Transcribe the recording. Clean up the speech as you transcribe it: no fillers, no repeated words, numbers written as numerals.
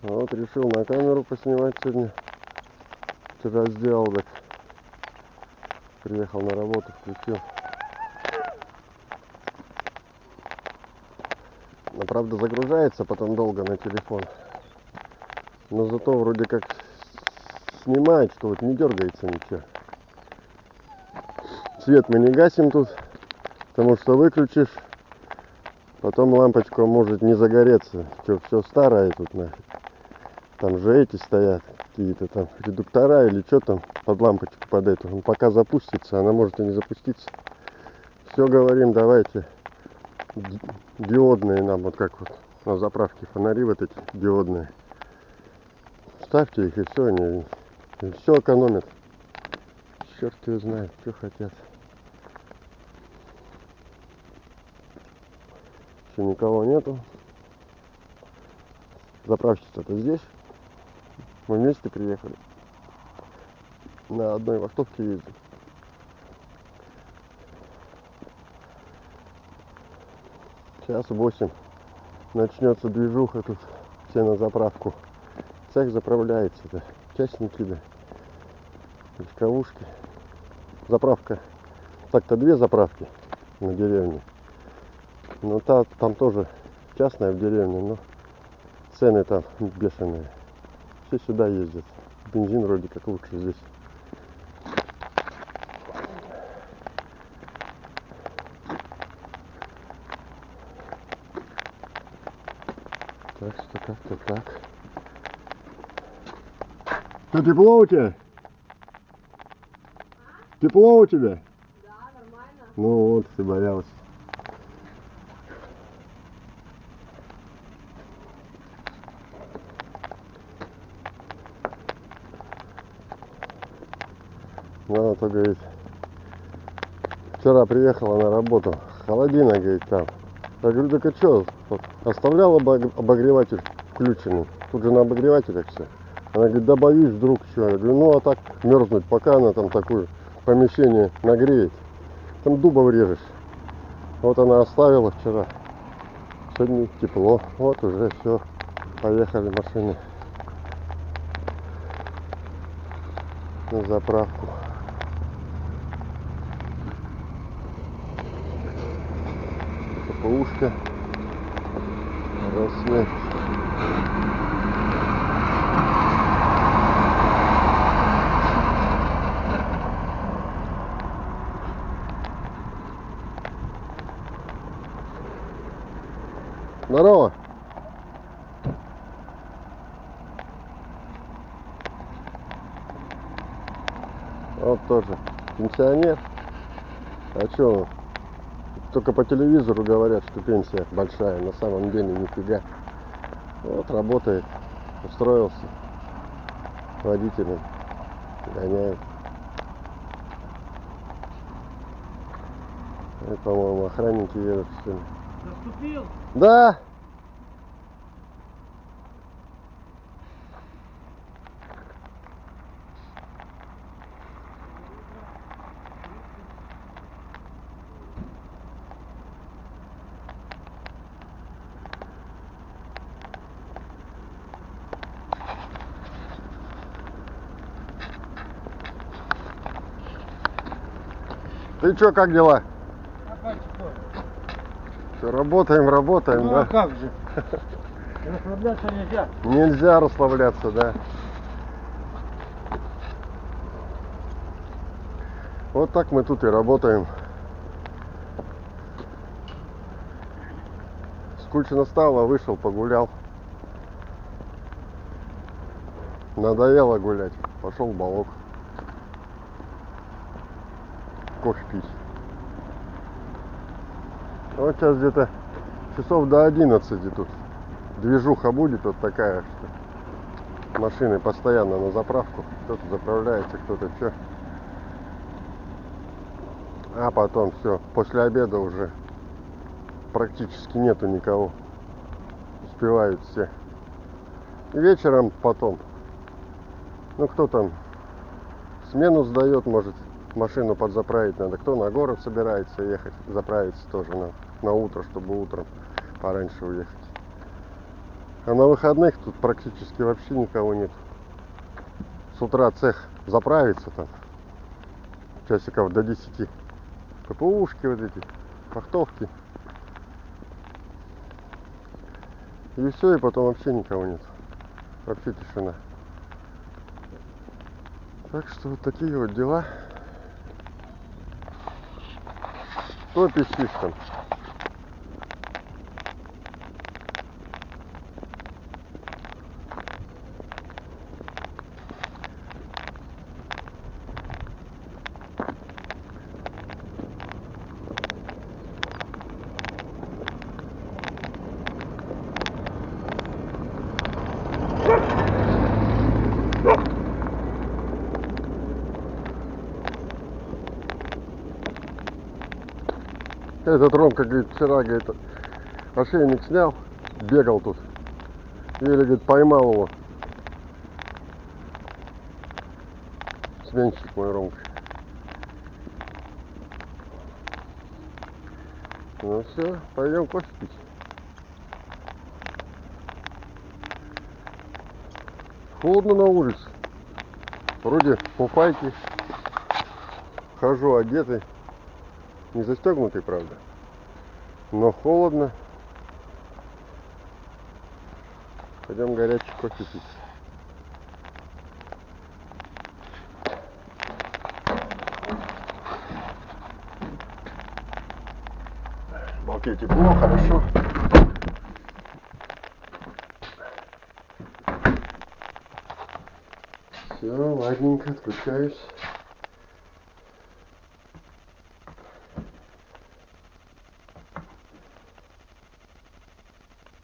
Вот решил на камеру поснимать сегодня. Вчера сделал, так приехал на работу, включил. Но правда загружается потом долго на телефон. Но зато вроде как снимает, что вот не дергается ничего. Свет мы не гасим тут, потому что выключишь, потом лампочка может не загореться. Что, все старое тут нафиг. Там же эти стоят, какие-то там редуктора или что там под лампочку под эту. Он пока запустится, она может и не запуститься. Все говорим, давайте диодные нам, вот как вот на заправке фонари вот эти диодные. Ставьте их и все, они все экономят. Черт его знает, что хотят. Еще никого нету. Заправщица-то здесь. Мы вместе приехали. На одной вахтовке ездим. Сейчас 8. Начнется движуха тут. Все на заправку. Цех заправляется-то. Частники, да. Легковушки. Заправка. Так-то 2 заправки на деревне. Но там тоже частная в деревне, но цены там бешеные. Все сюда ездят. Бензин вроде как лучше здесь. Так что как-то так. Что, тепло у тебя? Тепло у тебя? Да, нормально. Ну вот, ты боялась. Она то говорит, вчера приехала на работу, холодина, говорит, там. Я говорю, так а что, вот, оставлял обогреватель включенный, тут же на обогревателях все. Она говорит, да боюсь вдруг что. Я говорю, ну а так мерзнуть, пока она там такое помещение нагреет, там дуба врежешь. Вот она оставила вчера, сегодня тепло, вот уже все, поехали машины на заправку. ППУшка, Роснефть. Здорово. Вот тоже пенсионер. А что? Только по телевизору говорят, что пенсия большая, на самом деле нифига. Вот работает, устроился водителем, гоняет. И, по-моему, охранники едут, что ли. Заступил? Да! Ты чё, как дела? Все, работаем, Ну да? а как же? Расслабляться нельзя. Нельзя расслабляться, да. Вот так мы тут и работаем. Скучно стало, вышел, погулял. Надоело гулять, пошел в балок. Кофе пить. Вот сейчас где-то часов до 11 тут движуха будет вот такая, что машины постоянно на заправку. Кто-то заправляется, кто-то что. А потом все, после обеда уже практически нету никого. Успевают все. И вечером потом, ну кто там смену сдает, может машину подзаправить надо. Кто на город собирается ехать, заправиться тоже на утро, чтобы утром пораньше уехать. А на выходных тут практически вообще никого нет. С утра цех заправится там часиков до 10. ППУшки вот эти, фахтовки. И все, и потом вообще никого нет. Вообще тишина. Так что вот такие вот дела. Что пищишь там? Этот Ромка, говорит, вчера, говорит, ошейник снял, бегал тут. Еле, говорит, поймал его. Сменщик мой Ромка. Ну все, пойдем кофе пить. Холодно на улице. Вроде по пайке. Хожу одетый. Не застегнутый, правда. Но холодно. Пойдем горячий кофе пить. В балке тепло, хорошо. Все, ладненько, отключаюсь.